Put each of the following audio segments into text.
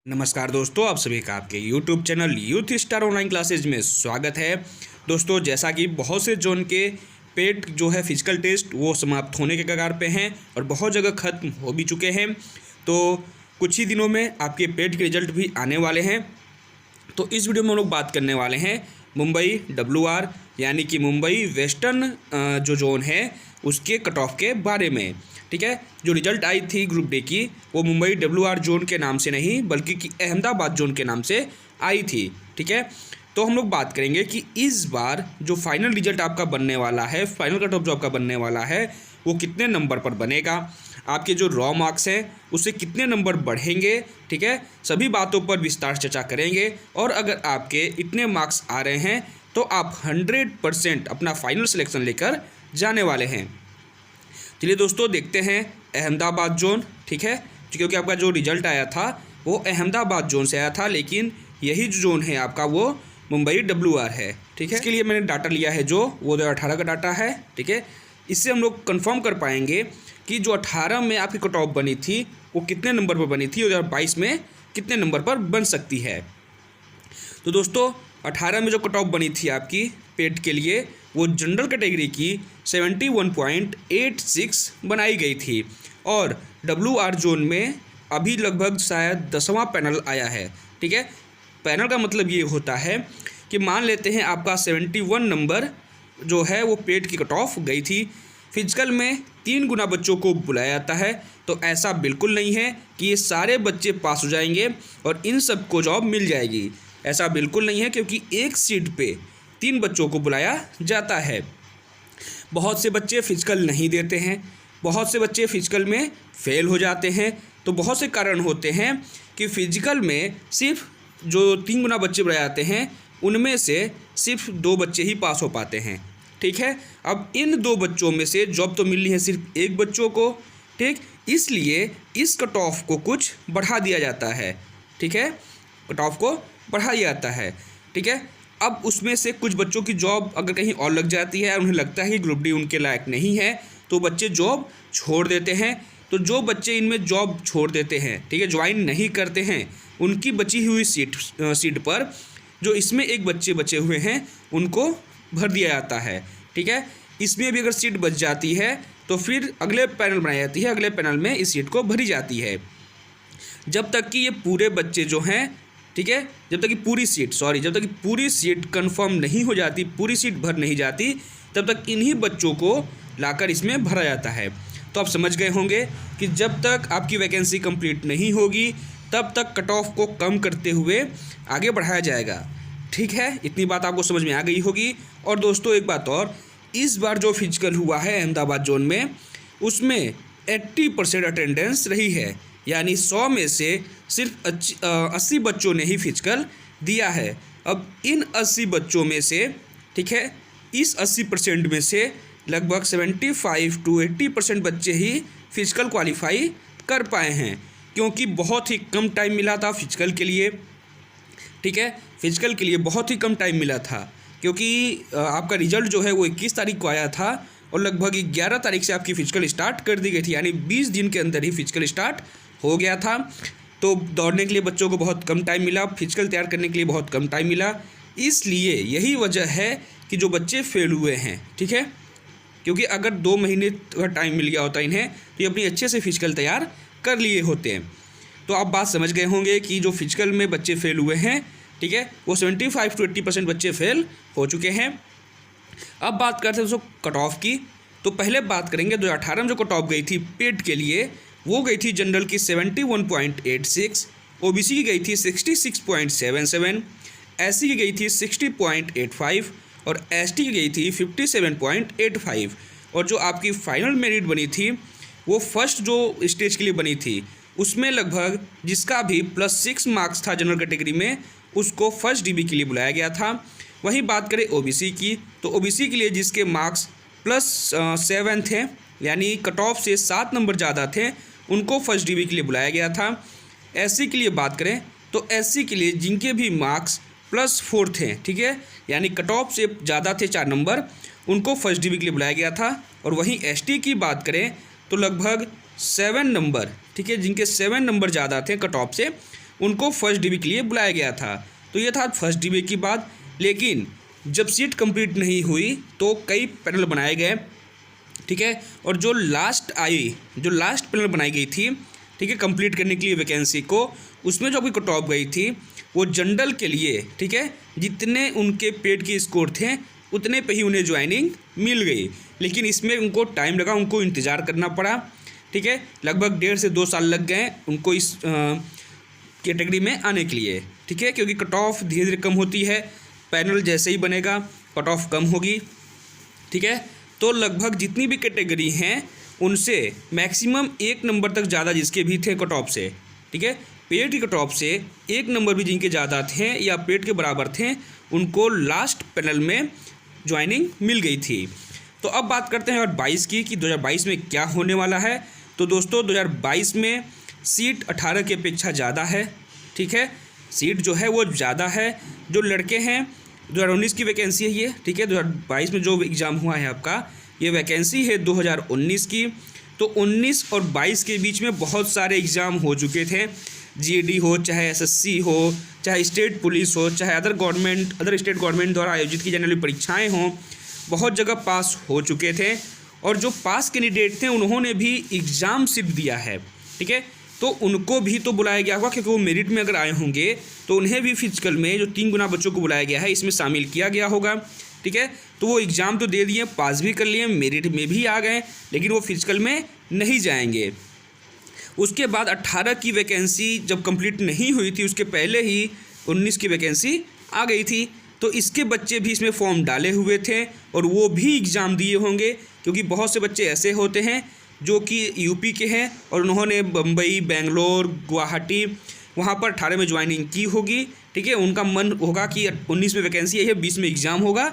नमस्कार दोस्तों, आप सभी का आपके YouTube channel youth star online classes में स्वागत है। दोस्तों, जैसा कि बहुत से जोन के पेट जो है फिजिकल टेस्ट वो समाप्त होने के कगार पे हैं और बहुत जगह ख़त्म हो भी चुके हैं। तो कुछ ही दिनों में आपके पेट के रिजल्ट भी आने वाले हैं। तो इस वीडियो में हम लोग बात करने वाले हैं मुंबई WR यानी कि मुंबई वेस्टर्न जो जोन है उसके कट ऑफ के बारे में। ठीक है, जो रिजल्ट आई थी ग्रुप डे की वो मुंबई WR जोन के नाम से नहीं बल्कि कि अहमदाबाद जोन के नाम से आई थी। ठीक है, तो हम लोग बात करेंगे कि इस बार जो फाइनल रिजल्ट आपका बनने वाला है, फाइनल कट ऑफ जो आपका बनने वाला है वो कितने नंबर पर बनेगा, आपके जो रॉ मार्क्स हैं उससे कितने नंबर बढ़ेंगे। ठीक है, सभी बातों पर विस्तार से चर्चा करेंगे और अगर आपके इतने मार्क्स आ रहे हैं तो आप 100% अपना फाइनल सिलेक्शन लेकर जाने वाले हैं। चलिए दोस्तों, देखते हैं अहमदाबाद जोन। ठीक है, क्योंकि आपका जो रिजल्ट आया था वो अहमदाबाद जोन से आया था, लेकिन यही जो जोन है आपका वो मुंबई WR है। ठीक है, इसके लिए मैंने डाटा लिया है जो वो 2018 का डाटा है। ठीक है, इससे हम लोग कंफर्म कर पाएंगे कि जो 18 में आपकी कट ऑफ बनी थी वो कितने नंबर पर बनी थी और 2022 में कितने नंबर पर बन सकती है। तो दोस्तों, 18 में जो कट ऑफ बनी थी आपकी पेट के लिए वो जनरल कैटेगरी की 71.86 बनाई गई थी और WR जोन में अभी लगभग शायद 10वां पैनल आया है। ठीक है, पैनल का मतलब ये होता है कि मान लेते हैं आपका 71 नंबर जो है वो पेट की कट ऑफ गई थी। फिजिकल में 3 गुना बच्चों को बुलाया जाता है, तो ऐसा बिल्कुल नहीं है कि ये सारे बच्चे पास हो जाएंगे और इन सबको जॉब मिल जाएगी। ऐसा बिल्कुल नहीं है, क्योंकि एक सीट पे 3 बच्चों को बुलाया जाता है। बहुत से बच्चे फिजिकल नहीं देते हैं, बहुत से बच्चे फिजिकल में फेल हो जाते हैं। तो बहुत से कारण होते हैं कि फिजिकल में सिर्फ जो 3 गुना बच्चे बुलाए जाते हैं उनमें से सिर्फ 2 बच्चे ही पास हो पाते हैं। ठीक है, अब इन 2 बच्चों में से जॉब तो मिलनी है सिर्फ एक बच्चों को। ठीक, इसलिए इस कट ऑफ को कुछ बढ़ा दिया जाता है। ठीक है, कट ऑफ को बढ़ा दिया जाता है। ठीक है, अब उसमें से कुछ बच्चों की जॉब अगर कहीं और लग जाती है और उन्हें लगता है कि ग्रुप डी उनके लायक नहीं है तो बच्चे जॉब छोड़ देते हैं। तो जो बच्चे इनमें जॉब छोड़ देते हैं, ठीक है, ज्वाइन नहीं करते हैं, उनकी बची हुई सीट पर जो इसमें एक बच्चे बचे हुए हैं उनको भर दिया जाता है। ठीक है, इसमें भी अगर सीट बच जाती है तो फिर अगले पैनल बनाई जाती है, अगले पैनल में इस सीट को भरी जाती है। जब तक कि ये पूरे बच्चे जो हैं, ठीक है, जब तक कि पूरी सीट कंफर्म नहीं हो जाती, पूरी सीट भर नहीं जाती, तब तक इन्हीं बच्चों को लाकर इसमें भरा जाता है। तो आप समझ गए होंगे कि जब तक आपकी वैकेंसी कंप्लीट नहीं होगी तब तक कट ऑफ को कम करते हुए आगे बढ़ाया जाएगा। ठीक है, इतनी बात आपको समझ में आ गई होगी। और दोस्तों, एक बात और, इस बार जो फिजिकल हुआ है अहमदाबाद जोन में उसमें 80% अटेंडेंस रही है, यानी 100 में से सिर्फ 80 बच्चों ने ही फिजिकल दिया है। अब इन 80 बच्चों में से, ठीक है, इस 80% में से लगभग 75 to 80% बच्चे ही फिजिकल क्वालिफाई कर पाए हैं, क्योंकि बहुत ही कम टाइम मिला था फिजिकल के लिए। ठीक है, फिजिकल के लिए बहुत ही कम टाइम मिला था, क्योंकि आपका रिजल्ट जो है वो 21 तारीख को आया था और लगभग 11 तारीख से आपकी फ़िजिकल स्टार्ट कर दी गई थी, यानी 20 दिन के अंदर ही फ़िजिकल स्टार्ट हो गया था। तो दौड़ने के लिए बच्चों को बहुत कम टाइम मिला, फिजिकल तैयार करने के लिए बहुत कम टाइम मिला। इसलिए यही वजह है कि जो बच्चे फेल हुए हैं। ठीक है, क्योंकि अगर 2 महीने का टाइम मिल गया होता इन्हें तो ये अपनी अच्छे से फिजिकल तैयार कर लिए होते हैं। तो आप बात समझ गए होंगे कि जो फिजिकल में बच्चे फेल हुए हैं, ठीक है, वो 75 to 80% बच्चे फेल हो चुके हैं। अब बात करते हैं दोस्तों कट ऑफ की। तो पहले बात करेंगे 2018 में जो कट ऑफ गई थी पेट के लिए, वो गई थी जनरल की 71.86, OBC की गई थी 66.77, SC की गई थी 60.85 और ST की गई थी 57.85। और जो आपकी फाइनल मेरिट बनी थी वो फर्स्ट जो स्टेज के लिए बनी थी उसमें लगभग जिसका भी +6 मार्क्स था जनरल कैटेगरी में उसको फर्स्ट DB के लिए बुलाया गया था। वहीं बात करें OBC की, तो OBC के लिए जिसके मार्क्स +7 थे, यानी कट ऑफ से 7 नंबर ज़्यादा थे, उनको फर्स्ट DB के लिए बुलाया गया था। SC के लिए बात करें तो SC के लिए जिनके भी मार्क्स +4 थे, ठीक है, यानी कट ऑफ से ज़्यादा थे 4 नंबर, उनको फर्स्ट DB के लिए बुलाया गया था। और वहीं ST की बात करें तो लगभग 7 नंबर, ठीक है, जिनके 7 नंबर ज़्यादा थे कट ऑफ से, उनको फर्स्ट डीबी के लिए बुलाया गया था। तो ये था फर्स्ट डीबी की बात। लेकिन जब सीट कंप्लीट नहीं हुई तो कई पैनल बनाए गए, ठीक है, और जो लास्ट पैनल बनाई गई थी, ठीक है, कंप्लीट करने के लिए वैकेंसी को, उसमें जो आपकी कट ऑफ गई थी वो जनरल के लिए, ठीक है, जितने उनके पेड के स्कोर थे उतने पे ही उन्हें ज्वाइनिंग मिल गई। लेकिन इसमें उनको टाइम लगा, उनको इंतज़ार करना पड़ा, ठीक है, लगभग 1.5 से 2 साल लग गए उनको इस कैटेगरी में आने के लिए, ठीक है, क्योंकि कट ऑफ धीरे धीरे कम होती है, पैनल जैसे ही बनेगा कट ऑफ कम होगी, ठीक है। तो लगभग जितनी भी कैटेगरी हैं उनसे मैक्सिमम 1 नंबर तक ज़्यादा जिसके भी थे कट ऑफ से, ठीक है, पेड की कट ऑफ से 1 नंबर भी जिनके ज़्यादा थे या पेड के बराबर थे, उनको लास्ट पैनल में ज्वाइनिंग मिल गई थी। तो अब बात करते हैं 2022 की कि 2022 में क्या होने वाला है। तो दोस्तों 2022 में सीट 18 की अपेक्षा ज़्यादा है, ठीक है, सीट जो है वो ज़्यादा है। जो लड़के हैं 2019 की वैकेंसी है ये, ठीक है, 2022 में जो एग्ज़ाम हुआ है आपका, ये वैकेंसी है 2019 की। तो 19 और 22 के बीच में बहुत सारे एग्ज़ाम हो चुके थे, जीडी हो, चाहे एसएससी हो, चाहे स्टेट पुलिस हो, चाहे अदर स्टेट गवर्नमेंट द्वारा आयोजित की जाने वाली परीक्षाएं हों, बहुत जगह पास हो चुके थे। और जो पास कैंडिडेट थे उन्होंने भी एग्ज़ाम सिर्फ दिया है, ठीक है, तो उनको भी तो बुलाया गया होगा, क्योंकि वो मेरिट में अगर आए होंगे तो उन्हें भी फिजिकल में जो 3 गुना बच्चों को बुलाया गया है इसमें शामिल किया गया होगा, ठीक है। तो वो एग्ज़ाम तो दे दिए, पास भी कर लिए, मेरिट में भी आ गए, लेकिन वो फिजिकल में नहीं जाएंगे। उसके बाद 18 की वैकेंसी जब कंप्लीट नहीं हुई थी उसके पहले ही 19 की वैकेंसी आ गई थी। तो इसके बच्चे भी इसमें फॉर्म डाले हुए थे और वो भी एग्ज़ाम दिए होंगे, क्योंकि बहुत से बच्चे ऐसे होते हैं जो कि यूपी के हैं और उन्होंने बम्बई, बेंगलोर, गुवाहाटी वहाँ पर 18 में ज्वाइनिंग की होगी, ठीक है, उनका मन होगा कि 19 में वैकेंसी है, 20 में एग्ज़ाम होगा,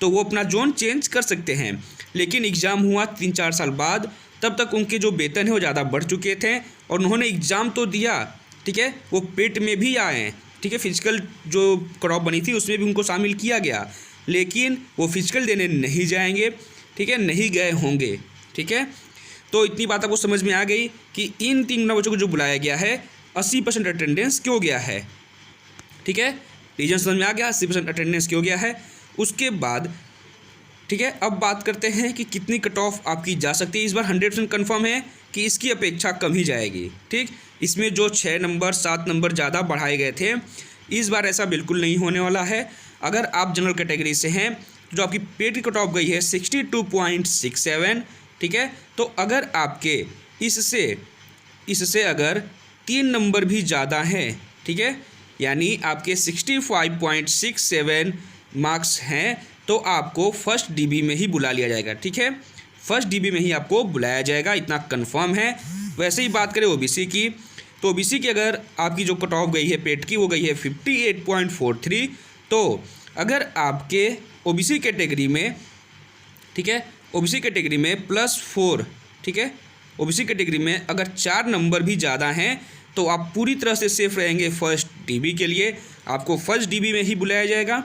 तो वो अपना जोन चेंज कर सकते हैं। लेकिन एग्ज़ाम हुआ 3-4 साल बाद, तब तक उनके जो वेतन है वो ज़्यादा बढ़ चुके थे और उन्होंने एग्ज़ाम तो दिया, ठीक है, वो पेट में भी आए, ठीक है, फिजिकल जो क्रॉप बनी थी उसमें भी उनको शामिल किया गया, लेकिन वो फिजिकल देने नहीं जाएंगे, ठीक है, नहीं गए होंगे, ठीक है। तो इतनी बात आपको समझ में आ गई कि इन 3 गुना बच्चों को जो बुलाया गया है 80% अटेंडेंस क्यों गया है, ठीक है, रीजन समझ में आ गया, 80% अटेंडेंस क्यों गया है। उसके बाद, ठीक है, अब बात करते हैं कि कितनी कट ऑफ आपकी जा सकती है। इस बार 100% कन्फर्म है कि इसकी अपेक्षा कम ही जाएगी, ठीक। इसमें जो 6 नंबर 7 नंबर ज़्यादा बढ़ाए गए थे, इस बार ऐसा बिल्कुल नहीं होने वाला है। अगर आप जनरल कैटेगरी से हैं, जो आपकी पेड की कट ऑफ गई है 62.67, ठीक है, तो अगर आपके इससे अगर 3 नंबर भी ज़्यादा हैं, ठीक है, यानी आपके 65.67 मार्क्स हैं, तो आपको फर्स्ट डीबी में ही बुला लिया जाएगा, ठीक है, फर्स्ट डीबी में ही आपको बुलाया जाएगा, इतना कंफर्म है। वैसे ही बात करें ओबीसी की, तो ओबीसी की अगर आपकी जो कट ऑफ गई है पेड की, वो गई है 58.43। तो अगर आपके ओबीसी कैटेगरी में, ठीक है, ओबीसी कैटेगरी में +4, ठीक है, ओबीसी कैटेगरी में अगर 4 नंबर भी ज़्यादा हैं तो आप पूरी तरह से सेफ रहेंगे फर्स्ट डीबी के लिए, आपको फर्स्ट डीबी में ही बुलाया जाएगा,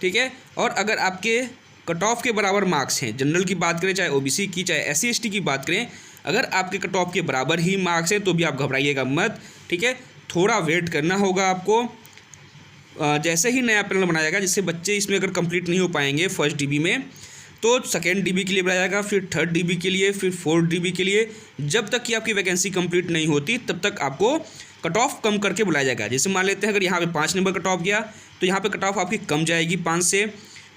ठीक है। और अगर आपके कट ऑफ के बराबर मार्क्स हैं, जनरल की बात करें, चाहे ओबीसी की, चाहे एससी एसटी की बात करें, अगर आपके कट ऑफ के बराबर ही मार्क्स हैं तो भी आप घबराइएगा मत, ठीक है, थोड़ा वेट करना होगा आपको। जैसे ही नया पैनल बनाया जाएगा, जिससे बच्चे इसमें अगर कंप्लीट नहीं हो पाएंगे फर्स्ट डीबी में, तो सेकेंड डीबी के लिए बुलाया जाएगा, फिर थर्ड डीबी के लिए, फिर फोर्थ डीबी के लिए। जब तक कि आपकी वैकेंसी कंप्लीट नहीं होती तब तक आपको कट ऑफ कम करके बुलाया जाएगा। जैसे मान लेते हैं अगर यहाँ पे 5 नंबर कट ऑफ गया तो यहाँ पे कट ऑफ आपकी कम जाएगी 5 से,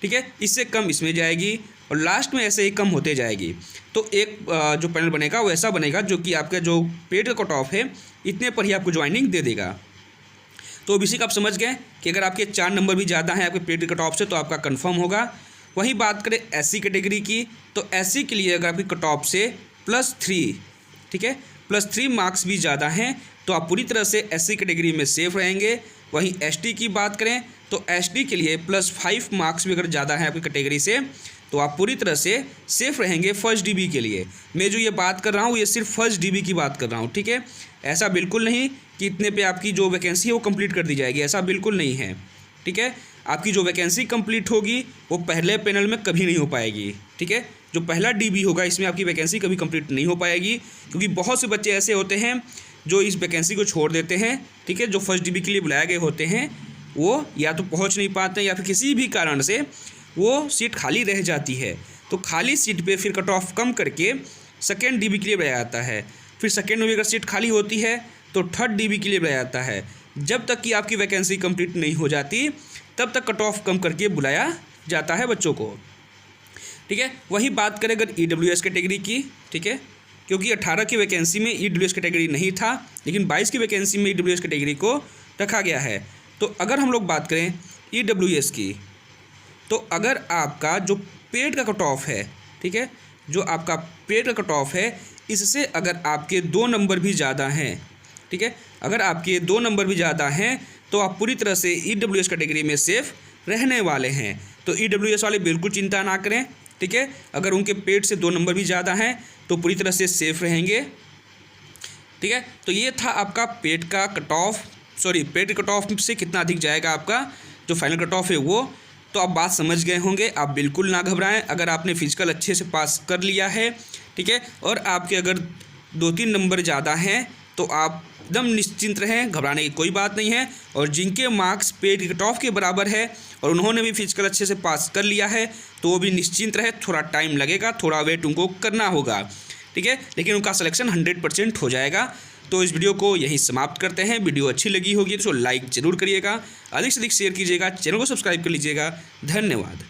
ठीक है, इससे कम इसमें जाएगी और लास्ट में ऐसे ही कम होते जाएगी। तो एक जो पैनल बनेगा वो ऐसा बनेगा जो कि आपका जो पेड का कट ऑफ है इतने पर ही आपको ज्वाइनिंग दे देगा। तो ओबीसी का आप समझ गए कि अगर आपके 4 नंबर भी ज़्यादा हैं आपके पेड कट ऑफ से तो आपका कन्फर्म होगा। वहीं बात करें एससी कैटेगरी की, तो एससी के लिए अगर आपकी कट ऑफ से +3, ठीक है, +3 मार्क्स भी ज़्यादा हैं तो आप पूरी तरह से एससी कैटेगरी में सेफ रहेंगे। वहीं एसटी की बात करें तो एसटी के लिए +5 मार्क्स भी अगर ज़्यादा है आपकी कैटेगरी से तो आप पूरी तरह से सेफ रहेंगे फर्स्ट डीबी के लिए। मैं जो ये बात कर रहा हूँ ये सिर्फ फर्स्ट डीबी की बात कर रहा हूँ, ठीक है, ऐसा बिल्कुल नहीं कि इतने पे आपकी जो वैकेंसी है वो कंप्लीट कर दी जाएगी, ऐसा बिल्कुल नहीं है, ठीक है। आपकी जो वैकेंसी कंप्लीट होगी वो पहले पैनल में कभी नहीं हो पाएगी, ठीक है, जो पहला डीबी होगा इसमें आपकी वैकेंसी कभी कंप्लीट नहीं हो पाएगी, क्योंकि बहुत से बच्चे ऐसे होते हैं जो इस वैकेंसी को छोड़ देते हैं, ठीक है, जो फर्स्ट DB के लिए बुलाए गए होते हैं, वो या तो पहुंच नहीं पाते हैं या फिर किसी भी कारण से वो सीट खाली रह जाती है। तो खाली सीट पे फिर कट ऑफ कम करके सेकेंड DB के लिए बुलाया जाता है। फिर सेकेंड में अगर सीट खाली होती है तो थर्ड DB के लिए बुलाया जाता है। जब तक कि आपकी वैकेंसी कंप्लीट नहीं हो जाती तब तक कट ऑफ कम करके बुलाया जाता है बच्चों को, ठीक है। वही बात करें अगर EWS कैटेगरी की, ठीक है, क्योंकि 18 की वैकेंसी में EWS कैटेगरी नहीं था, लेकिन 22 की वैकेंसी में EWS कैटेगरी को रखा गया है। तो अगर हम लोग बात करें EWS की, तो अगर आपका जो पेड का कट ऑफ है, ठीक है, जो आपका पेड का कट ऑफ है, इससे अगर आपके 2 नंबर भी ज़्यादा हैं, ठीक है, अगर आपके 2 नंबर भी ज़्यादा हैं तो आप पूरी तरह से EWS कैटेगरी में सेफ रहने वाले हैं। तो EWS वाले बिल्कुल चिंता ना करें, ठीक है। अगर उनके पेड से 2 नंबर भी ज़्यादा हैं तो पूरी तरह से सेफ रहेंगे, ठीक है। तो ये था आपका पेड का cut off, paid cut off से कितना अधिक जाएगा आपका जो फाइनल कट ऑफ है वो। तो आप बात समझ गए होंगे। आप बिल्कुल ना घबराएं। अगर आपने फिजिकल अच्छे से पास कर लिया है, ठीक है, और आपके अगर 2-3 नंबर ज़्यादा हैं तो आप एकदम निश्चिंत रहें, घबराने की कोई बात नहीं है। और जिनके मार्क्स पेड कट ऑफ के बराबर है और उन्होंने भी फिजिकल अच्छे से पास कर लिया है तो वो भी निश्चिंत रहे। थोड़ा टाइम लगेगा, थोड़ा वेट उनको करना होगा, ठीक है, लेकिन उनका सिलेक्शन 100% हो जाएगा। तो इस वीडियो को यहीं समाप्त करते हैं। वीडियो अच्छी लगी होगी तो लाइक ज़रूर करिएगा, अधिक से अधिक शेयर कीजिएगा, चैनल को सब्सक्राइब कर लीजिएगा। धन्यवाद।